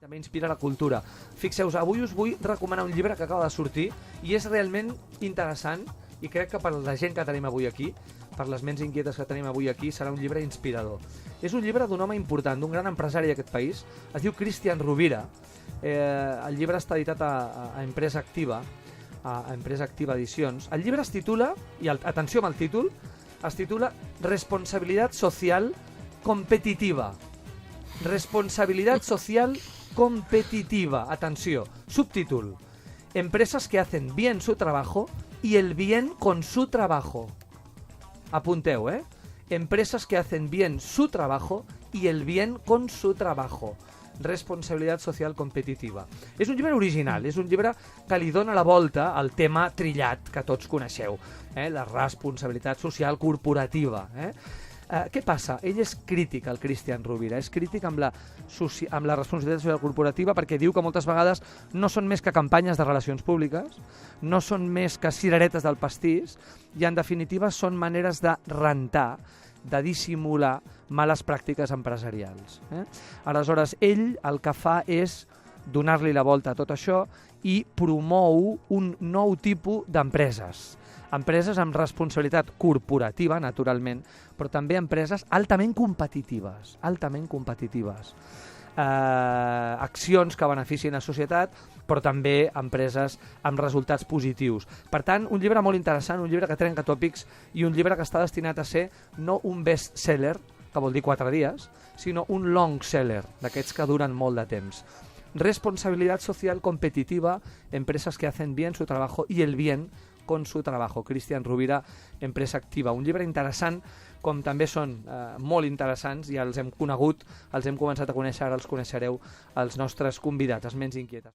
També inspira la cultura. Fixeu-vos, avui us vull recomanar un llibre que acaba de sortir i és realment interessant i crec que per la gent que tenim avui aquí, per les ments inquietes que tenim avui aquí, serà un llibre inspirador. És un llibre d'un home important, d'un gran empresari d'aquest país, es diu Cristian Rovira. El llibre està editat a Empresa Activa, a Empresa Activa Edicions. El llibre es titula, i atenció amb el títol, es titula Responsabilidad Social Competitiva. Responsabilidad Social Competitiva. Atenció, subtítol. Empresas que hacen bien su trabajo y el bien con su trabajo. Apunteu, Empresas que hacen bien su trabajo y el bien con su trabajo. Responsabilitat social competitiva. És un llibre original, és un llibre que li dona la volta al tema trillat que tots coneixeu, la responsabilitat social corporativa. Què passa? Ell és crític, el Cristian Rovira, és crític amb la responsabilitat social corporativa perquè diu que moltes vegades no són més que campanyes de relacions públiques, no són més que cireretes del pastís i en definitiva són maneres de rentar, de dissimular males pràctiques empresarials. Aleshores, ell el que fa és donar-li la volta a tot això i promou un nou tipus d'empreses. Empreses amb responsabilitat corporativa, naturalment, però també empreses altament competitives, accions que beneficien a societat, però també empreses amb resultats positius. Per tant, un llibre molt interessant, un llibre que trenca tòpics i un llibre que està destinat a ser no un best-seller, que vol dir 4 dies, sinó un long seller, d'aquests que duren molt de temps. Responsabilidad social competitiva, empresas que hacen bien su trabajo y el bien con su trabajo. Cristian Rovira, Empresa Activa. Un llibre interessant, com també són molt interessants, ja els hem conegut, els hem començat a conèixer, ara els coneixereu els nostres convidats, els ments inquietes.